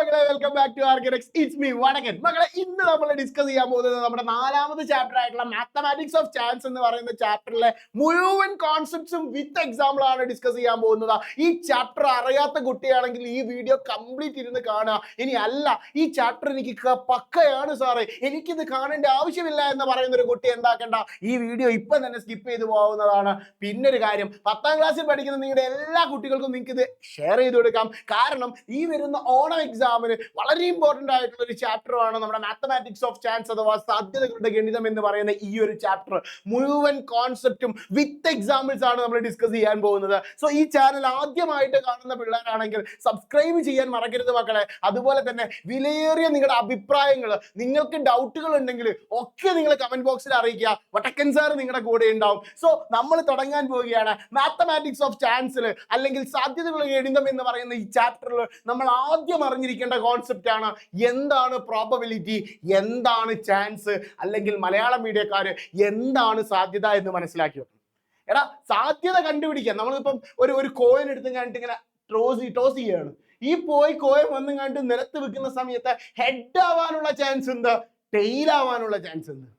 മക്കളെ welcome back to architects it's me Vadakkan മക്കളെ ഇന്ന് നമ്മൾ ഡിസ്കസ് ചെയ്യാൻ പോകുന്നത് നമ്മുടെ നാലാമത്തെ ചാപ്റ്റർ ആയിട്ടുള്ള മാത്തമാറ്റിക്സ് ഓഫ് ചാൻസ് എന്ന് പറയുന്ന ചാപ്റ്ററിലെ മുഴുവൻ കോൺസെപ്റ്റ്സും വിത്ത് എക്സാമ്പിൾ ആണ് ഡിസ്കസ് ചെയ്യാൻ പോകുന്നത്. ഈ ചാപ്റ്റർ അറിയാത്ത കുട്ടിയാണെങ്കിൽ ഈ വീഡിയോ കംപ്ലീറ്റ് ഇരുന്ന് കാണുക. ഇനി അല്ല ഈ ചാപ്റ്റർ എനിക്ക് പക്കയാണ് സാറേ, എനിക്കിത് കാണേണ്ട ആവശ്യമില്ല എന്ന് പറയുന്ന ഒരു കുട്ടി എന്താക്കണ്ട, ഈ വീഡിയോ ഇപ്പം തന്നെ സ്കിപ്പ് ചെയ്തു പോകുന്നതാണ്. പിന്നൊരു കാര്യം, 10ാം ക്ലാസ്സിൽ പഠിക്കുന്ന നിങ്ങളുടെ എല്ലാ കുട്ടികൾക്കും നിങ്ങൾക്ക് ഇത് ഷെയർ ചെയ്ത് കൊടുക്കാം. കാരണം ഈ വരുന്ന ഓണം എക്സാമിന് വളരെ ഇമ്പോർട്ടന്റ് ആയിട്ടുള്ള ഒരു ചാപ്റ്ററാണ് നമ്മുടെ മാത്തമാറ്റിക്സ് ഓഫ് ചാൻസ് അഥവാ സാധ്യതകളുടെ ഗണിതം എന്ന് പറയുന്ന ഈ ഒരു ചാപ്റ്റർ. മുഴുവൻ കോൺസെപ്റ്റും വിത്ത് എക്സാമ്പിൾസ് ആണ് നമ്മൾ ഡിസ്കസ് ചെയ്യാൻ പോകുന്നത്. സോ ഈ ചാനൽ ആദ്യമായിട്ട് കാണുന്ന പിള്ളേരാണെങ്കിൽ സബ്സ്ക്രൈബ് ചെയ്യാൻ മറക്കരുത് മക്കളെ. അതുപോലെ തന്നെ വിലയേറിയ നിങ്ങളുടെ അഭിപ്രായങ്ങൾ, നിങ്ങൾക്ക് ഡൗട്ടുകൾ ഉണ്ടെങ്കിൽ ഒക്കെ നിങ്ങൾ കമന്റ് ബോക്സിൽ അറിയിക്കുക. വടക്കൻ സാർ നിങ്ങളുടെ കൂടെ ഉണ്ടാവും. സോ നമ്മൾ തുടങ്ങാൻ പോവുകയാണ് മാത്തമാറ്റിക്സ് ഓഫ് ചാൻസിൽ അല്ലെങ്കിൽ സാധ്യതകളുടെ ഗണിതം എന്ന് പറയുന്ന ഈ ചാപ്റ്ററിൽ നമ്മൾ ആദ്യം അറിഞ്ഞിരിക്കേണ്ട കോൺസെപ്റ്റ് ആണ് എന്താണ് പ്രോബബിലിറ്റി, എന്താണ് ചാൻസ്, അല്ലെങ്കിൽ മലയാളം മീഡിയക്കാര് എന്താണ് സാധ്യത എന്ന് മനസ്സിലാക്കി വെക്കണം. എടാ സാധ്യത കണ്ടുപിടിക്കാൻ നമ്മളിപ്പം ഒരു കോയിൻ എടുത്തും കണ്ടിട്ട് ഇങ്ങനെ ടോസ് ചെയ്യാണ്. ഈ കോയിൻ വന്നും കണ്ട് നിലത്ത് വെക്കുന്ന സമയത്ത് ഹെഡ് ആവാനുള്ള ചാൻസ് ഉണ്ട്, ടെയിൽ ആവാനുള്ള ചാൻസ് ഉണ്ട്.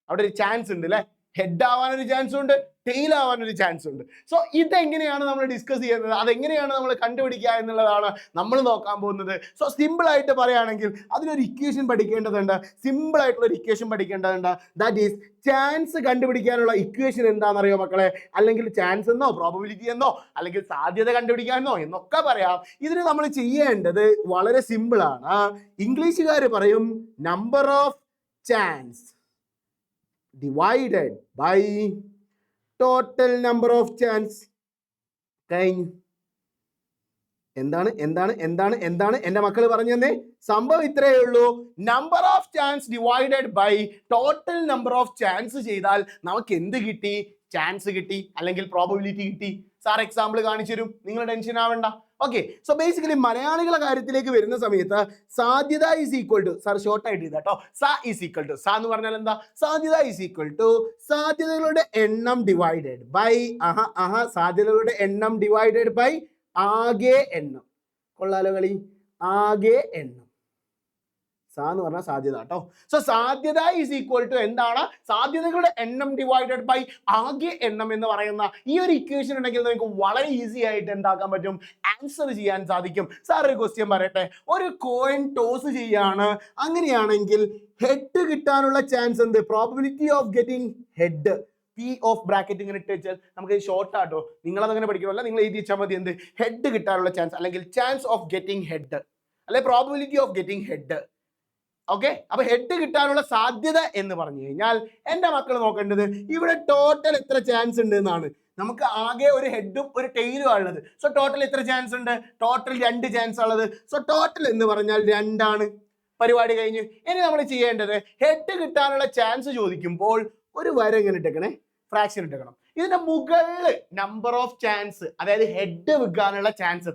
അവിടെ ഒരു ചാൻസ് ഉണ്ട് അല്ലെ, ഹെഡ് ആവാനൊരു ചാൻസ് ഉണ്ട്, ടെയിൽ ആവാനൊരു ചാൻസ് ഉണ്ട്. സോ ഇതെങ്ങനെയാണ് നമ്മൾ ഡിസ്കസ് ചെയ്യുന്നത്, അതെങ്ങനെയാണ് നമ്മൾ കണ്ടുപിടിക്കുക എന്നുള്ളതാണ് നമ്മൾ നോക്കാൻ പോകുന്നത്. സോ സിമ്പിൾ ആയിട്ട് പറയുകയാണെങ്കിൽ അതിനൊരു ഇക്വേഷൻ പഠിക്കേണ്ടതുണ്ട്, സിമ്പിൾ ആയിട്ടുള്ള ഒരു ഇക്വേഷൻ പഠിക്കേണ്ടതുണ്ട്. ദാറ്റ് ഈസ് ചാൻസ് കണ്ടുപിടിക്കാനുള്ള ഇക്വേഷൻ എന്താണെന്നറിയോ മക്കളെ? അല്ലെങ്കിൽ ചാൻസ് എന്നോ പ്രോബബിലിറ്റി എന്നോ അല്ലെങ്കിൽ സാധ്യത കണ്ടുപിടിക്കാനോ എന്നൊക്കെ പറയാം. ഇതിന് നമ്മൾ ചെയ്യേണ്ടത് വളരെ സിമ്പിൾ ആണ്. ഇംഗ്ലീഷുകാർ പറയും number of chance divided by total number of chance. കഴിഞ്ഞു. എന്താണ് എന്റെ മക്കൾ പറഞ്ഞു തന്നെ? സംഭവം ഇത്രയേ ഉള്ളൂ. Number of chance divided by total number of chance ചെയ്താൽ നമുക്ക് എന്ത് കിട്ടി? ചാൻസ് കിട്ടി അല്ലെങ്കിൽ പ്രോബബിലിറ്റി കിട്ടി. സാർ എക്സാമ്പിൾ കാണിച്ചു തരും, നിങ്ങൾ ടെൻഷൻ ആവണ്ട. ഓക്കെ, സോ ബേസിക്കലി മലയാളികളുടെ കാര്യത്തിലേക്ക് വരുന്ന സമയത്ത് സാധ്യത is equal to, sir short ആയിട്ട് ചെയ്താട്ടോ, ഈസ് ഈക്വൽ ടു, എന്ന് പറഞ്ഞാൽ എന്താ? സാധ്യത ഈസ് ഈക്വൽ ടു സാധ്യതകളുടെ എണ്ണം ഡിവൈഡഡ് ബൈ സാധ്യതകളുടെ എണ്ണം ഡിവൈഡഡ് ബൈ ആകെ എണ്ണം. കൊള്ളാലോ കളി, ആകെ എണ്ണം. എന്ന് പറഞ്ഞാൽ സാധ്യത കേട്ടോ. സോ സാധ്യത ഈസ് ഈക്വൽ ടു എന്താണ്? സാധ്യതകളുടെ എണ്ണം ഡിവൈഡഡ് ബൈ ആകെ എണ്ണം എന്ന് പറയുന്ന ഈ ഒരു ഇക്വേഷൻ ഉണ്ടെങ്കിൽ നമുക്ക് വളരെ ഈസി ആയിട്ട് എന്താക്കാൻ പറ്റും? ആൻസർ ചെയ്യാൻ സാധിക്കും. സാർ ഒരു ക്വസ്റ്റ്യൻ പറയട്ടെ, ഒരു കോയിൻ ടോസ് ചെയ്യാണ്, അങ്ങനെയാണെങ്കിൽ ഹെഡ് കിട്ടാനുള്ള ചാൻസ് എന്ത്? Probability of getting head, P of bracket ഇങ്ങനെ ഇട്ട് വെച്ചാൽ നമുക്ക് ഷോർട്ട് ആട്ടോ, നിങ്ങളതങ്ങനെ പഠിക്കണമല്ല, നിങ്ങൾ എഴുതി വെച്ചാൽ മതി. എന്ത്? ഹെഡ് കിട്ടാനുള്ള ചാൻസ് അല്ലെങ്കിൽ ചാൻസ് ഓഫ് ഗെറ്റിംഗ് ഹെഡ് അല്ലെ probability of getting head. Okay, അപ്പൊ ഹെഡ് കിട്ടാനുള്ള സാധ്യത എന്ന് പറഞ്ഞു കഴിഞ്ഞാൽ എന്റെ മക്കൾ നോക്കേണ്ടത് ഇവിടെ ടോട്ടൽ എത്ര ചാൻസ് ഉണ്ട് എന്നാണ്. നമുക്ക് ആകെ ഒരു ഹെഡും ഒരു ടെയിലും ഉള്ളത്. സോ ടോട്ടൽ എത്ര ചാൻസ് ഉണ്ട്? ടോട്ടൽ 2 ചാൻസ് ഉള്ളത്. സോ ടോട്ടൽ എന്ന് പറഞ്ഞാൽ 2 ആണ്. പരിപാടി കഴിഞ്ഞു. ഇനി നമ്മൾ ചെയ്യേണ്ടത് ഹെഡ് കിട്ടാനുള്ള ചാൻസ് ചോദിക്കുമ്പോൾ ഒരു വര ഇങ്ങനെ ഇട്ടേക്കണേ, ഫ്രാക്ഷൻ ഇട്ടേക്കണം. ഇതിന്റെ മുകളിൽ നമ്പർ ഓഫ് ചാൻസ്, അതായത് ഹെഡ് വെക്കാനുള്ള ചാൻസ്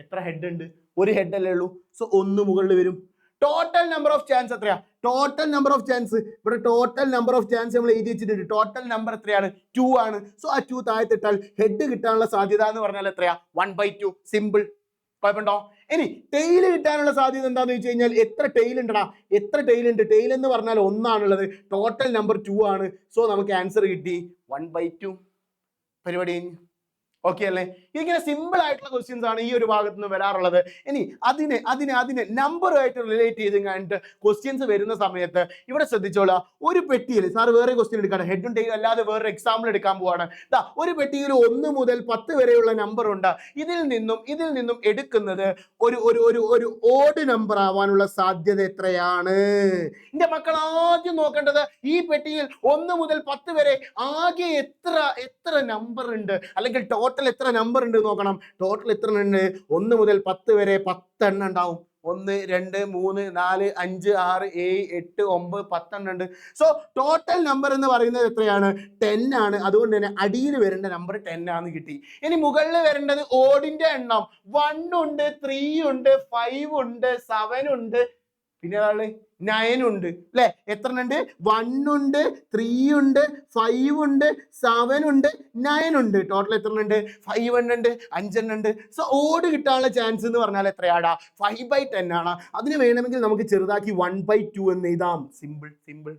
എത്ര ഹെഡ് ഉണ്ട്? ഒരു ഹെഡ് അല്ലേ ഉള്ളൂ. സോ 1 മുകളിൽ വരും. ടോട്ടൽ നമ്പർ ഓഫ് ചാൻസ് എത്രയാ? ടോട്ടൽ നമ്പർ ഓഫ് ചാൻസ് ഇവിടെ ടോട്ടൽ നമ്പർ ഓഫ് ചാൻസ് നമ്മൾ എഴുതി വെച്ചിട്ടുണ്ട്. ടോട്ടൽ നമ്പർ എത്രയാണ്? 2 ആണ്. സോ ആ 2 താഴത്തിട്ടാൽ ഹെഡ് കിട്ടാനുള്ള സാധ്യത എന്ന് പറഞ്ഞാൽ എത്രയാ? 1/2. സിമ്പിൾ. കുഴപ്പമുണ്ടോ? ഇനി ടെയിൽ കിട്ടാനുള്ള സാധ്യത എന്താന്ന് വെച്ച് കഴിഞ്ഞാൽ എത്ര ടെയിൽ ഉണ്ടടാ? എത്ര ടെയിൽ ഉണ്ട്? ടെയിൽ എന്ന് പറഞ്ഞാൽ 1 ആണുള്ളത്. ടോട്ടൽ നമ്പർ 2 ആണ്. സോ നമുക്ക് ആൻസർ കിട്ടി 1/2. പരിപാടി കഴിഞ്ഞു. ഓക്കെ അല്ലേ? ഇങ്ങനെ സിമ്പിൾ ആയിട്ടുള്ള ക്വസ്റ്റ്യൻസ് ആണ് ഈ ഒരു ഭാഗത്ത് നിന്ന് വരാറുള്ളത്. ഇനി അതിനെ നമ്പറുമായിട്ട് റിലേറ്റ് ചെയ്ത് കഴിഞ്ഞിട്ട് ക്വസ്റ്റ്യൻസ് വരുന്ന സമയത്ത് ഇവിടെ ശ്രദ്ധിച്ചോളാം. ഒരു പെട്ടിയിൽ സാർ വേറെ ക്വസ്റ്റ്യൻ എടുക്കാണ്, ഹെഡും ടെയിലും അല്ലാതെ വേറൊരു എക്സാമ്പിൾ എടുക്കാൻ പോവാണ്. ഒരു പെട്ടിയിൽ 1 മുതൽ 10 വരെയുള്ള നമ്പർ ഉണ്ട്. ഇതിൽ നിന്നും എടുക്കുന്നത് ഒരു ഓഡ് നമ്പർ ആവാനുള്ള സാധ്യത എത്രയാണ്? എന്റെ മക്കൾ ആദ്യം നോക്കേണ്ടത് ഈ പെട്ടിയിൽ 1 മുതൽ 10 വരെ ആകെ എത്ര നമ്പർ ഉണ്ട്, അല്ലെങ്കിൽ ടോട്ടൽ എത്ര നമ്പർ ഉണ്ട് നോക്കണം. ടോട്ടൽ എത്ര ഉണ്ട്? 1 മുതൽ 10 വരെ 10 എണ്ണം ഉണ്ടാവും. 1 2 3 4 5 6 7 8 9 10 എണ്ണം ഉണ്ട്. സോ ടോട്ടൽ നമ്പർ എന്ന് പറയുന്നത് എത്രയാണ്? 10 ആണ്. അതുകൊണ്ട് തന്നെ അടിയിൽ വരേണ്ട നമ്പർ 10 ആണെന്ന് കിട്ടി. ഇനി മുകളിൽ വരേണ്ടത് ഓഡിന്റെ എണ്ണം. 1 ഉണ്ട്, 3 ഉണ്ട്, 5 ഉണ്ട്, 7 ഉണ്ട്, പിന്നെ ഏതാണ് 9 ഉണ്ട് അല്ലെ? എത്ര ഉണ്ട്? 1 ഉണ്ട്, 3 ഉണ്ട്, 5 ഉണ്ട്, 7 ഉണ്ട്, 9 ഉണ്ട്. ടോട്ടൽ എത്ര ഉണ്ട്? 5 ഉണ്ട്, 5 ഉണ്ട്. സോ ഓഡ് കിട്ടാനുള്ള ചാൻസ് എന്ന് പറഞ്ഞാൽ എത്രയാടാ? 5/10 ആണ്. അതിന് വേണമെങ്കിൽ നമുക്ക് ചെറുതാക്കി 1/2 എന്ന് എഴുതാം. സിമ്പിൾ സിമ്പിൾ,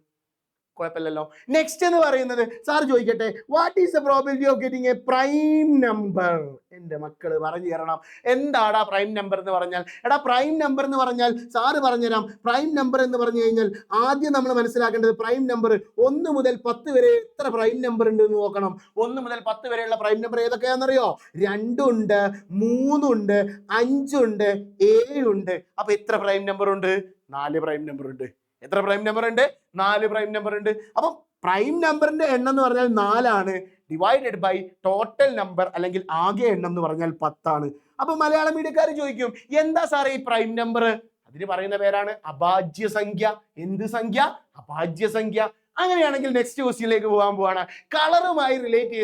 കുഴപ്പമില്ലല്ലോ. നെക്സ്റ്റ് എന്ന് പറയുന്നത് സാർ ചോദിക്കട്ടെ, what is the probability of getting A prime number? എൻ്റെ മക്കള് പറഞ്ഞു തരണം, എന്താടാ പ്രൈം നമ്പർ എന്ന് പറഞ്ഞാൽ? എടാ പ്രൈം നമ്പർ എന്ന് പറഞ്ഞാൽ സാറ് പറഞ്ഞുതരാം. പ്രൈം നമ്പർ എന്ന് പറഞ്ഞു കഴിഞ്ഞാൽ ആദ്യം നമ്മൾ മനസ്സിലാക്കേണ്ടത് പ്രൈം നമ്പർ 1 മുതൽ 10 വരെ എത്ര പ്രൈം നമ്പർ ഉണ്ട് എന്ന് നോക്കണം. 1 മുതൽ 10 വരെയുള്ള പ്രൈം നമ്പർ ഏതൊക്കെയാണെന്നറിയോ? 2 ഉണ്ട്, 3 ഉണ്ട്, 5 ഉണ്ട്, 7 ഉണ്ട്. അപ്പൊ എത്ര പ്രൈം നമ്പർ ഉണ്ട്? 4 പ്രൈം നമ്പർ ഉണ്ട്. എത്ര പ്രൈം നമ്പർ ഉണ്ട്? 4 പ്രൈം നമ്പർ ഉണ്ട്. അപ്പം പ്രൈം നമ്പറിന്റെ എണ്ണം എന്ന് പറഞ്ഞാൽ 4 ആണ്, ഡിവൈഡഡ് ബൈ ടോട്ടൽ നമ്പർ അല്ലെങ്കിൽ ആകെ എണ്ണം എന്ന് പറഞ്ഞാൽ 10 ആണ്. അപ്പൊ മലയാളം മീഡിയക്കാർ ചോദിക്കും, എന്താ സാറേ ഈ പ്രൈം നമ്പർ? അതിന് പറയുന്ന പേരാണ് അഭാജ്യ സംഖ്യ. എന്ത് സംഖ്യ? അഭാജ്യ സംഖ്യ. അങ്ങനെയാണെങ്കിൽ നെക്സ്റ്റ് ക്വസ്റ്റ്യനിലേക്ക് പോകാൻ പോവാണ്. കളറുമായി റിലേറ്റ്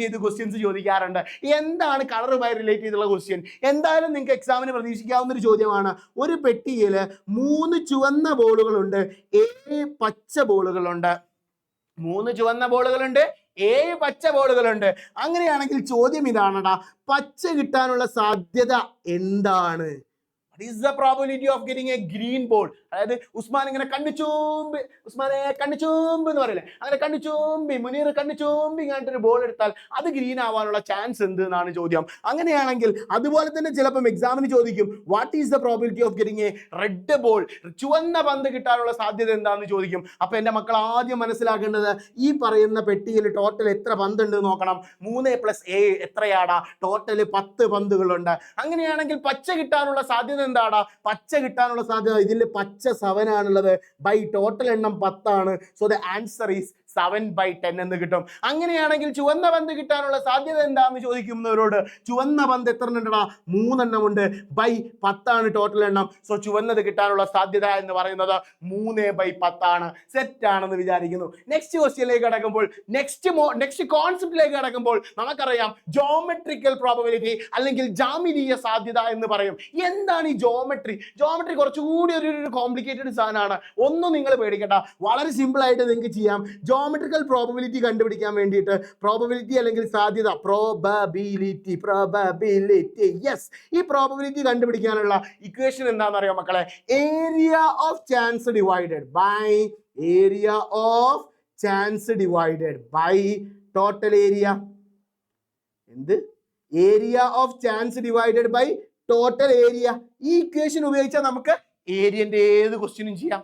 ചെയ്ത് ക്വസ്റ്റ്യൻസ് ചോദിക്കാറുണ്ട്. എന്താണ് കളറുമായി റിലേറ്റ് ചെയ്തുള്ള ക്വസ്റ്റ്യൻ? എന്തായാലും നിങ്ങൾക്ക് എക്സാമിന് പ്രതീക്ഷിക്കാവുന്ന ഒരു ചോദ്യമാണ്. ഒരു പെട്ടിയിൽ 3 ചുവന്ന ബോളുകളുണ്ട്, 7 പച്ച ബോളുകളുണ്ട്. 3 ചുവന്ന ബോളുകളുണ്ട്, 7 പച്ച ബോളുകളുണ്ട്. അങ്ങനെയാണെങ്കിൽ ചോദ്യം ഇതാണടാ, പച്ച കിട്ടാനുള്ള സാധ്യത എന്താണ്? What is the probability of getting a green ball? അതായത് ഉസ്മാൻ ഇങ്ങനെ കണ്ണിച്ചൂമ്പ്, ഉസ്മാനെ കണ്ണിച്ചൂമ്പ് എന്ന് പറയില്ലേ, അങ്ങനെ കണ്ണിച്ചൂമ്പി, മുനീർ കണ്ണിച്ചൂമ്പി ഇങ്ങനത്തെ ഒരു ബോൾ എടുത്താൽ അത് ഗ്രീൻ ആവാനുള്ള ചാൻസ് എന്ത് എന്നാണ് ചോദ്യം. അങ്ങനെയാണെങ്കിൽ അതുപോലെ തന്നെ ചിലപ്പം എക്സാമിന് ചോദിക്കും, what is the probability of getting A red ball? ചുവന്ന പന്ത് കിട്ടാനുള്ള സാധ്യത എന്താണെന്ന് ചോദിക്കും. അപ്പൊ എൻ്റെ മക്കൾ ആദ്യം മനസ്സിലാക്കേണ്ടത്, ഈ പറയുന്ന പെട്ടിയിൽ ടോട്ടൽ എത്ര പന്ത് ഉണ്ട് നോക്കണം. 3 + 7 എത്രയാടാ? ടോട്ടൽ 10 പന്തുകളുണ്ട്. അങ്ങനെയാണെങ്കിൽ പച്ച കിട്ടാനുള്ള സാധ്യത എന്താടാ? പച്ച കിട്ടാനുള്ള സാധ്യത ഇതിൽ പച്ച 7 ആണുള്ളത്, ബൈ ടോട്ടൽ എണ്ണം 10 ആണ്. സോ ദ ആൻസർ ഈസ് 7/10 എന്ന് കിട്ടും. അങ്ങനെയാണെങ്കിൽ ചുവന്ന പന്ത് കിട്ടാനുള്ള സാധ്യത എന്താന്ന് ചോദിക്കുന്നവരോട്, ചുവന്ന പന്ത് എത്ര ഉണ്ടടാ? 3 എണ്ണം ഉണ്ട്, ബൈ 10 ആണ് ടോട്ടൽ എണ്ണം. സോ ചുവന്നത് കിട്ടാനുള്ള സാധ്യത എന്ന് പറയുന്നത് 3/10 ആണ്. സെറ്റ് ആണെന്ന് വിചാരിക്കുന്നു. നെക്സ്റ്റ് ക്വസ്റ്റ്യനിലേക്ക് കടക്കുമ്പോൾ, നെക്സ്റ്റ് കോൺസെപ്റ്റിലേക്ക് കടക്കുമ്പോൾ നമുക്കറിയാം ജോമെട്രിക്കൽ പ്രോബബിലിറ്റി അല്ലെങ്കിൽ ജാമിതീയ സാധ്യത എന്ന് പറയും. എന്താണ് ഈ ജോമെട്രി? ജോമെട്രി കുറച്ചുകൂടി ഒരു കോംപ്ലിക്കേറ്റഡ് സാധനമാണ്. ഒന്നും നിങ്ങൾ പേടിക്കണ്ട, വളരെ സിമ്പിൾ ആയിട്ട് നിങ്ങൾക്ക് ചെയ്യാം. ജോമെട്രിക്കൽ പ്രോബബിലിറ്റി കണ്ടുപിടിക്കാൻ വേണ്ടിയിട്ട്, പ്രോബബിലിറ്റി അല്ലെങ്കിൽ സാധ്യത, പ്രോബബിലിറ്റി യെസ്, ഈ പ്രോബബിലിറ്റി കണ്ടുപിടിക്കാനുള്ള ഇക്വേഷൻ എന്താണെന്ന് അറിയാം മക്കളെ? Area of chance divided by total area. എന്ത്? Area of chance divided by total area. ഈ ഇക്വേഷൻ ഉപയോഗിച്ചാൽ നമുക്ക് ഏരിയന്റെ ഏത് ക്വസ്റ്റ്യനും ചെയ്യാം.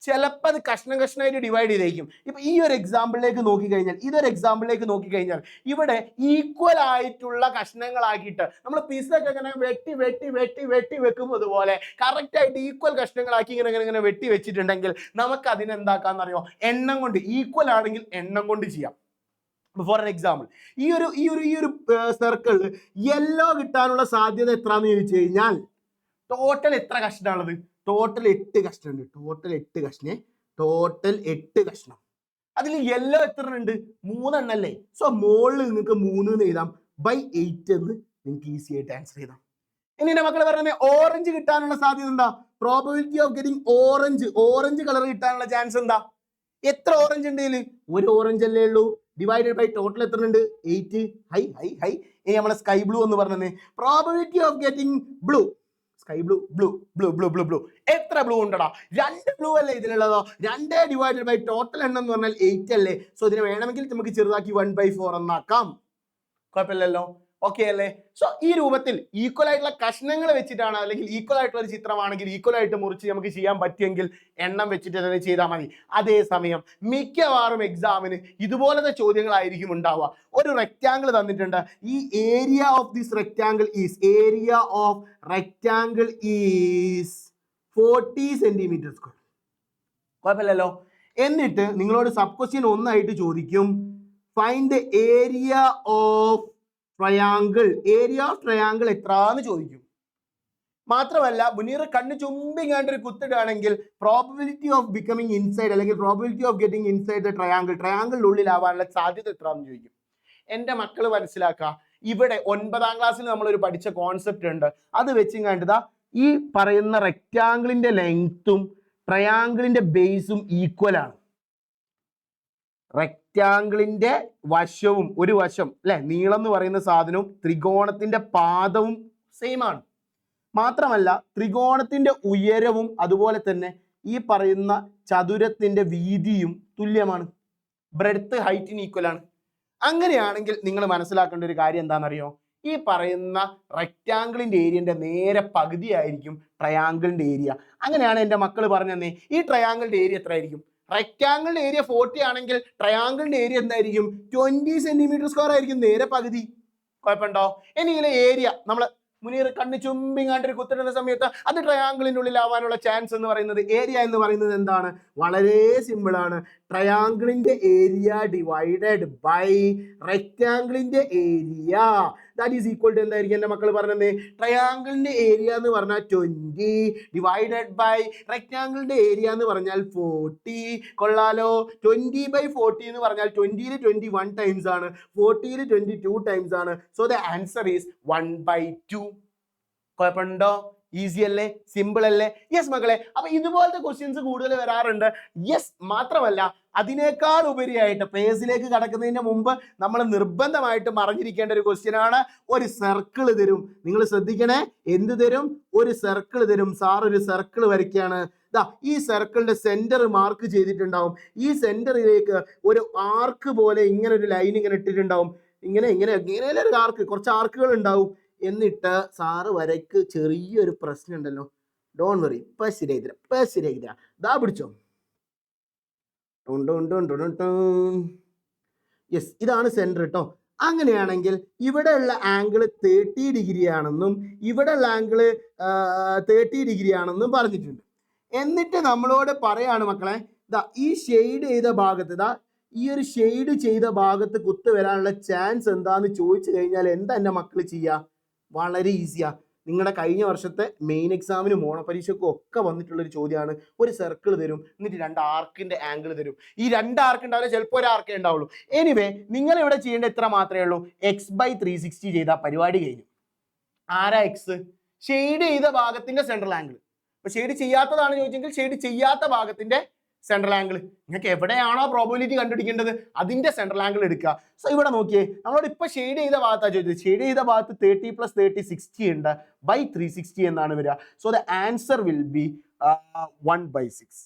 ചിലപ്പോൾ അത് കഷ്ണമായിട്ട് ഡിവൈഡ് ചെയ്തേക്കും. ഇപ്പൊ ഈ ഒരു എക്സാമ്പിളിലേക്ക് നോക്കിക്കഴിഞ്ഞാൽ ഇവിടെ ഈക്വൽ ആയിട്ടുള്ള കഷ്ണങ്ങളാക്കിയിട്ട് നമ്മൾ പിസ്സൊക്കെ ഇങ്ങനെ വെട്ടി വെക്കുമ്പോൾ പോലെ കറക്റ്റ് ആയിട്ട് ഈക്വൽ കഷ്ണങ്ങളാക്കി ഇങ്ങനെ വെട്ടി വെച്ചിട്ടുണ്ടെങ്കിൽ നമുക്ക് അതിനെന്താക്കാന്നറിയോ? എണ്ണം കൊണ്ട്, ഈക്വൽ ആണെങ്കിൽ എണ്ണം കൊണ്ട് ചെയ്യാം. ഫോർ എൻ എക്സാമ്പിൾ, ഈ ഒരു സർക്കിളിൽ യെല്ലോ കിട്ടാനുള്ള സാധ്യത എത്രയാന്ന് ചോദിച്ചു കഴിഞ്ഞാൽ, ടോട്ടൽ എത്ര കഷ്ണമാണുള്ളത്? ടോട്ടൽ 8 കഷ്ണമുണ്ട്. ടോട്ടൽ 8 കഷ്ണം. അതിൽ യെല്ലോ എത്ര ഉണ്ട്? 3 എണ്ണല്ലേ. സോ മോളിൽ നിങ്ങൾക്ക് 3 എന്ന് എഴുതാം, ബൈ 8 എന്ന് നിങ്ങൾക്ക് ഈസി ആയിട്ട് ആൻസർ ചെയ്താം. ഇനി എന്റെ മക്കൾ പറയുന്നത് ഓറഞ്ച് കിട്ടാനുള്ള സാധ്യത എന്താ? Probability of getting orange colour കിട്ടാനുള്ള ചാൻസ് എന്താ? എത്ര ഓറഞ്ച് ഉണ്ട് ഇതിൽ? ഒരു ഓറഞ്ച് അല്ലേ ഉള്ളൂ, ഡിവൈഡഡ് ബൈ ടോട്ടൽ എത്ര ഉണ്ട്? 8. ഹൈ നമ്മളെ സ്കൈ ബ്ലൂ എന്ന് പറഞ്ഞത്. Probability of getting blue, sky blue എത്ര ബ്ലൂ ഉണ്ടടാ? 2 ബ്ലൂ അല്ലേ ഇതിലുള്ളതോ? 2 ഡിവൈഡഡ് ബൈ ടോട്ടൽ എണ്ണം എന്ന് പറഞ്ഞാൽ 8 അല്ലേ. സോ ഇതിനെ വേണമെങ്കിൽ നമുക്ക് ചെറുതാക്കി 1/4 എന്നാക്കാം. കുഴപ്പമില്ലല്ലോ, ഓക്കെ അല്ലേ? സോ ഈ രൂപത്തിൽ ഈക്വൽ ആയിട്ടുള്ള കഷ്ണങ്ങൾ വെച്ചിട്ടാണ്, അല്ലെങ്കിൽ ഈക്വൽ ആയിട്ടുള്ള ഒരു ചിത്രമാണെങ്കിൽ ഈക്വൽ ആയിട്ട് മുറിച്ച് നമുക്ക് ചെയ്യാൻ പറ്റിയെങ്കിൽ എണ്ണം വെച്ചിട്ട് തന്നെ ചെയ്താൽ മതി. അതേസമയം മിക്കവാറും എക്സാമിന് ഇതുപോലത്തെ ചോദ്യങ്ങളായിരിക്കും ഉണ്ടാവുക. ഒരു റെക്റ്റാങ്കിൾ തന്നിട്ടുണ്ട്. ഈ area of this rectangle is 40 centimetre square. കുഴപ്പമില്ലല്ലോ. എന്നിട്ട് നിങ്ങളോട് സബ് ക്വസ്റ്റ്യൻ 1 ആയിട്ട് ചോദിക്കും, find the area of triangle എത്രാന്ന് ചോദിക്കും. മാത്രമല്ല മുനീർ കണ്ണ് ചുമ്പിങ്ങാണ്ട് ഒരു കുത്തിടുകയാണെങ്കിൽ പ്രോബബിലിറ്റി ഓഫ് ബിക്കമിങ് ഇൻസൈഡ് അല്ലെങ്കിൽ probability of getting inside the ട്രയാങ്കിളിനുള്ളിലാവാനുള്ള സാധ്യത എത്രാന്ന് ചോദിക്കും. എൻ്റെ മക്കൾ മനസ്സിലാക്കുക, ഇവിടെ 9ാം ക്ലാസ്സിൽ നമ്മളൊരു പഠിച്ച കോൺസെപ്റ്റ് ഉണ്ട്. അത് വെച്ചിങ്ങാണ്ട് ഈ പറയുന്ന റെക്റ്റാങ്കിളിന്റെ ലെങ്ത്തും ട്രയാങ്കിളിന്റെ ബേസും ഈക്വൽ ആണ്. റെക്റ്റാങ്കിളിന്റെ വശവും ഒരു വശം അല്ലെ നീളം എന്ന് പറയുന്ന സാധനവും ത്രികോണത്തിന്റെ പാദവും സെയിം ആണ്. മാത്രമല്ല ത്രികോണത്തിന്റെ ഉയരവും അതുപോലെ തന്നെ ഈ പറയുന്ന ചതുരത്തിന്റെ വീതിയും തുല്യമാണ്. ബ്രെഡ്ത്ത് ഹൈറ്റിന് ഈക്വൽ ആണ്. അങ്ങനെയാണെങ്കിൽ നിങ്ങൾ മനസ്സിലാക്കേണ്ട ഒരു കാര്യം എന്താണെന്നറിയോ? ഈ പറയുന്ന റെക്റ്റാങ്കിളിന്റെ ഏരിയന്റെ നേരെ പകുതിയായിരിക്കും ട്രയാങ്കിളിന്റെ ഏരിയ. അങ്ങനെയാണ് എൻ്റെ മക്കൾ പറഞ്ഞു തന്നെ. ഈ ട്രയാങ്കിളിന്റെ ഏരിയ എത്ര ആയിരിക്കും? റെക്റ്റാങ്കിളിന്റെ ഏരിയ 40 ആണെങ്കിൽ ട്രയാങ്കിളിന്റെ ഏരിയ എന്തായിരിക്കും? 20 സെന്റിമീറ്റർ സ്ക്വയർ ആയിരിക്കും, നേരെ പകുതി. കുഴപ്പമുണ്ടോ? ഇനി ഇതിലെ ഏരിയ നമ്മൾ മുനീർ കണ്ണ് ചുമ്പിങ്ങാണ്ടൊരു കുത്തിടുന്ന സമയത്ത് അത് ട്രയാങ്കിളിൻ്റെ ഉള്ളിലാവാനുള്ള ചാൻസ് എന്ന് പറയുന്നത്, ഏരിയ എന്ന് പറയുന്നത് എന്താണ്? വളരെ സിമ്പിൾ ആണ്. ട്രയാങ്കിളിന്റെ ഏരിയ ഡിവൈഡഡ് ബൈ റെക്റ്റാങ്കിളിന്റെ area that is equal to എന്തായിരിക്കും എൻ്റെ മക്കൾ പറഞ്ഞത്? ട്രയാങ്കിളിന്റെ ഏരിയ എന്ന് പറഞ്ഞാൽ 20 ഡിവൈഡഡ് ബൈ റെക്റ്റാങ്കിളിന്റെ ഏരിയ എന്ന് പറഞ്ഞാൽ 40. കൊള്ളാലോ. 20/40 എന്ന് പറഞ്ഞാൽ 20 21 ടൈംസ് ആണ്, 40 22 ടൈംസ് ആണ്. So the answer is 1/2. കുഴപ്പമുണ്ടോ? ഈസി അല്ലേ? സിമ്പിൾ അല്ലേ? യെസ് മക്കളെ. അപ്പൊ ഇതുപോലത്തെ ക്വസ്റ്റ്യൻസ് കൂടുതൽ വരാറുണ്ട്. യെസ്, മാത്രമല്ല അതിനേക്കാൾ ഉപരിയായിട്ട് പേസിലേക്ക് കടക്കുന്നതിന് മുമ്പ് നമ്മൾ നിർബന്ധമായിട്ട് അറിഞ്ഞിരിക്കേണ്ട ഒരു ക്വസ്റ്റ്യൻ ആണ്. ഒരു സർക്കിൾ തരും. നിങ്ങൾ ശ്രദ്ധിക്കണേ. എന്ത് തരും? ഒരു സർക്കിൾ തരും. സാർ ഒരു സർക്കിൾ വരയ്ക്കുകയാണ്. ഈ സർക്കിളിന്റെ സെന്റർ മാർക്ക് ചെയ്തിട്ടുണ്ടാവും. ഈ സെന്ററിലേക്ക് ഒരു ആർക്ക് പോലെ ഇങ്ങനെ ഒരു ലൈൻ ഇങ്ങനെ ഇട്ടിട്ടുണ്ടാവും. ഇങ്ങനെ ഇങ്ങനെ ഇങ്ങനെ ഒരു ആർക്ക്, കുറച്ച് ആർക്കുകൾ ഉണ്ടാവും. എന്നിട്ട് സാറ് വരയ്ക്ക് ചെറിയൊരു പ്രശ്നം ഉണ്ടല്ലോ. ഡോൺ വറി, ഇപ്പൊ ശരിയായി തരാം. ദാ പിടിച്ചോ. യെസ്, ഇതാണ് സെന്റർ കേട്ടോ. അങ്ങനെയാണെങ്കിൽ ഇവിടെയുള്ള ആംഗിൾ 30 ഡിഗ്രി ആണെന്നും ഇവിടെയുള്ള ആംഗിൾ 30 ഡിഗ്രി ആണെന്നും പറഞ്ഞിട്ടുണ്ട്. എന്നിട്ട് നമ്മളോട് പറയാണ് മക്കളെ, ഈ ഷെയ്ഡ് ചെയ്ത ഭാഗത്ത്, ഈ ഒരു ഷെയ്ഡ് ചെയ്ത ഭാഗത്ത് കുത്ത് വരാനുള്ള ചാൻസ് എന്താന്ന് ചോദിച്ചു കഴിഞ്ഞാൽ എന്താ എൻ്റെ മക്കൾ ചെയ്യുക? വളരെ ഈസിയാ. നിങ്ങളുടെ കഴിഞ്ഞ വർഷത്തെ മെയിൻ എക്സാമിനും ഓണപരീക്ഷയ്ക്കും ഒക്കെ വന്നിട്ടുള്ളൊരു ചോദ്യമാണ്. ഒരു സർക്കിൾ തരും, എന്നിട്ട് 2 ആർക്കിന്റെ ആംഗിൾ തരും. ഈ 2 ആർക്ക് ഉണ്ടാവില്ല, ചിലപ്പോൾ ഒരു ആർക്കേ ഉണ്ടാവുള്ളൂ. എനിവേ നിങ്ങൾ ഇവിടെ ചെയ്യേണ്ട എത്ര മാത്രമേ ഉള്ളൂ? x/360 ചെയ്താൽ പരിപാടി കഴിഞ്ഞു. ആരാ എക്സ്? ഷെയ്ഡ് ചെയ്ത ഭാഗത്തിന്റെ സെൻട്രൽ ആംഗിൾ. അപ്പൊ ഷെയ്ഡ് ചെയ്യാത്തതാണ് ചോദിച്ചെങ്കിൽ ഷെയ്ഡ് ചെയ്യാത്ത ഭാഗത്തിന്റെ സെൻട്രൽ ആംഗിൾ. നിങ്ങൾക്ക് എവിടെയാണോ പ്രോബബിലിറ്റി കണ്ടുപിടിക്കേണ്ടത് അതിന്റെ സെൻട്രൽ ആംഗിൾ എടുക്കുക. സോ ഇവിടെ നോക്കിയേ, നമ്മളോട് ഇപ്പൊ ഷെയ്ഡ് ചെയ്ത ഭാഗത്താണ് ചോദിച്ചത്. ഷെയ്ഡ് ചെയ്ത ഭാഗത്ത് 30 + 30 60 ഉണ്ട്, ബൈ 360 എന്നാണ് വരിക. So the answer will be 1/6.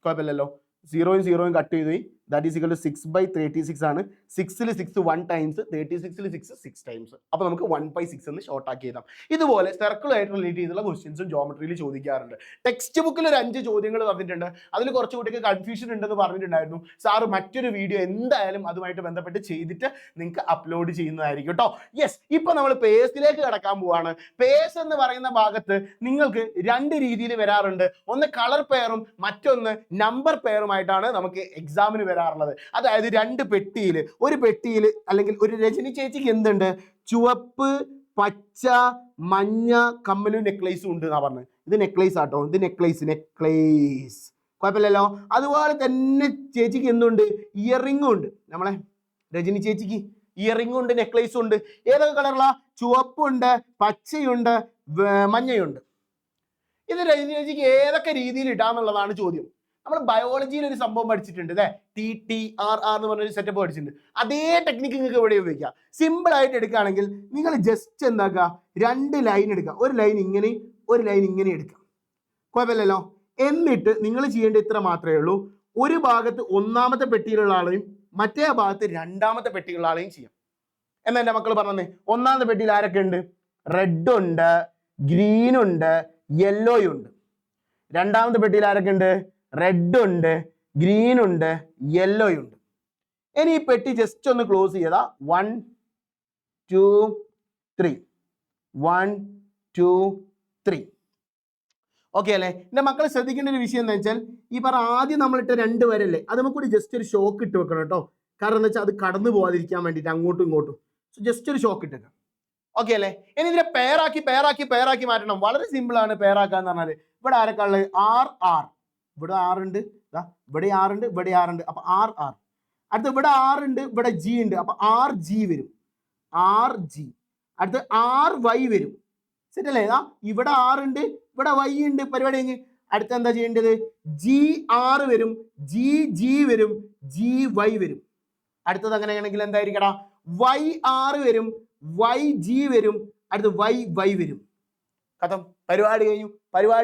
കുഴപ്പമില്ലല്ലോ. 0 0 കട്ട് ചെയ്തു. ദാറ്റ് ഈസ് ഈക്വൽ ടു 6/36 ആണ്. 6ൽ 6 1 ടൈംസ്, 36ൽ 6 6 ടൈംസ്. അപ്പൊ നമുക്ക് 1/6 എന്ന് ഷോർട്ട് ആക്കി എഴുതാം. ഇതുപോലെ സർക്കിളുമായിട്ട് റിലേറ്റ് ചെയ്തുള്ള ക്വസ്റ്റ്യൻസും ജോമെട്രിയിൽ ചോദിക്കാറുണ്ട്. ടെക്സ്റ്റ് ബുക്കിൽ ഒരു 5 ചോദ്യങ്ങൾ തന്നിട്ടുണ്ട്. അതിൽ കുറച്ച് കുട്ടിക്ക് കൺഫ്യൂഷൻ ഉണ്ടെന്ന് പറഞ്ഞിട്ടുണ്ടായിരുന്നു. സാറ് മറ്റൊരു വീഡിയോ എന്തായാലും അതുമായിട്ട് ബന്ധപ്പെട്ട് ചെയ്തിട്ട് നിങ്ങൾക്ക് അപ്ലോഡ് ചെയ്യുന്നതായിരിക്കും കേട്ടോ. യെസ്, ഇപ്പൊ നമ്മൾ പേസിലേക്ക് കടക്കാൻ പോവാണ്. പേസ് എന്ന് പറയുന്ന ഭാഗത്ത് നിങ്ങൾക്ക് 2 രീതിയിൽ വരാറുണ്ട്. ഒന്ന് കളർ പെയറും മറ്റൊന്ന് നമ്പർ പെയറുമായിട്ടാണ് നമുക്ക് എക്സാമിന് വരാറുള്ളത്. അതായത് 2 പെട്ടിയിൽ, ഒരു പെട്ടിയിൽ അല്ലെങ്കിൽ ഒരു രജനി ചേച്ചിക്ക് എന്തുണ്ട്? ചുവപ്പ്, പച്ച, മഞ്ഞ കമ്മലും നെക്ലേസും ഉണ്ട് എന്നാ പറഞ്ഞത്. ഇത് നെക്ലേസ് ആട്ടോ, ഇത് നെക്ലേസ്. കുഴപ്പമില്ലല്ലോ. അതുപോലെ തന്നെ ചേച്ചിക്ക് എന്തുണ്ട്? ഇയറിംഗും ഉണ്ട്. നമ്മളെ രജനി ചേച്ചിക്ക് ഇയറിംഗും ഉണ്ട്, നെക്ലേസും ഉണ്ട്. ഏതൊക്കെ കളറിലാ? ചുവപ്പുണ്ട്, പച്ചയുണ്ട്, മഞ്ഞയുണ്ട്. ഇത് രജനി ചേച്ചിക്ക് ഏതൊക്കെ രീതിയിൽ ഇടാന്നുള്ളതാണ് ചോദ്യം. നമ്മൾ ബയോളജിയിൽ ഒരു സംഭവം പഠിച്ചിട്ടുണ്ട്, അല്ലേ? TTRR എന്ന് പറഞ്ഞൊരു സെറ്റപ്പ് പഠിച്ചിട്ടുണ്ട്. അതേ ടെക്നിക്ക് നിങ്ങൾക്ക് ഇവിടെ ഉപയോഗിക്കാം. സിമ്പിൾ ആയിട്ട് എടുക്കുകയാണെങ്കിൽ നിങ്ങൾ ജസ്റ്റ് എന്താക്കുക? 2 ലൈൻ എടുക്കുക. ഒരു ലൈൻ ഇങ്ങനെ, ഒരു ലൈൻ ഇങ്ങനെ എടുക്കുക. കുഴപ്പമില്ലല്ലോ. എന്നിട്ട് നിങ്ങൾ ചെയ്യേണ്ട ഇത്ര മാത്രമേ ഉള്ളൂ. ഒരു ഭാഗത്ത് 1ാമത്തെ പെട്ടിയിലുള്ള ആളെയും മറ്റേ ഭാഗത്ത് 2ാമത്തെ പെട്ടിയിലുള്ള ആളെയും ചെയ്യാം. എന്നാ എൻ്റെ മക്കൾ പറഞ്ഞേ, 1ാമത്തെ പെട്ടിയിൽ ആരൊക്കെ ഉണ്ട്? റെഡ് ഉണ്ട്, ഗ്രീൻ ഉണ്ട്, യെല്ലോയും ഉണ്ട്. 2ാമത്തെ പെട്ടിയിൽ ആരൊക്കെ ഉണ്ട്? റെഡ് ഉണ്ട്, ഗ്രീൻ ഉണ്ട്, യെല്ലോയും ഉണ്ട്. ഇനി ഈ പെട്ടി ജസ്റ്റ് ഒന്ന് ക്ലോസ് ചെയ്താ 1 2 3 1 2 3. ഓക്കെ അല്ലേ? എൻ്റെ മക്കൾ ശ്രദ്ധിക്കേണ്ട ഒരു വിഷയം എന്താ വെച്ചാൽ, ഈ ആദ്യം നമ്മളിട്ട് 2 വരല്ലേ, അത് നമുക്ക് കൂടി ജസ്റ്റ് ഒരു ഷോക്ക് ഇട്ട് വെക്കണം കേട്ടോ. കാരണം എന്താ വെച്ചാൽ അത് കടന്നു പോകാതിരിക്കാൻ വേണ്ടിയിട്ട് അങ്ങോട്ടും ഇങ്ങോട്ടും. സോ ജസ്റ്റ് ഒരു ഷോക്ക് ഇട്ടേക്കാം. ഓക്കെ അല്ലേ? ഇനി ഇതിനെ പെയറാക്കി മാറ്റണം. വളരെ സിമ്പിൾ ആണ് പെയറാക്കാന്ന് പറഞ്ഞാൽ. ഇവിടെ ആരൊക്കെ ഉള്ളത്? R. ഇവിടെ 6 ഉണ്ട്, ഇവിടെ 6 ഉണ്ട്, ഇവിടെ 6 ഉണ്ട്. അപ്പൊ R. അടുത്ത് ഇവിടെ 6 ഉണ്ട്, ഇവിടെ G ഉണ്ട്. അപ്പൊ RG വരും, RG. അടുത്ത് RY വരും. സെറ്റ് അല്ലേ? ഇവിടെ R ഉണ്ട്, ഇവിടെ Y ഉണ്ട്. പരിപാടി കഴിഞ്ഞ് അടുത്ത എന്താ ചെയ്യേണ്ടത്? GR വരും, GG വരും, GY വരും. അടുത്തത് അങ്ങനെയാണെങ്കിൽ എന്തായിരിക്കടാ? YR വരും, YG വരും, അടുത്ത് YY വരും. കഥം, പരിപാടി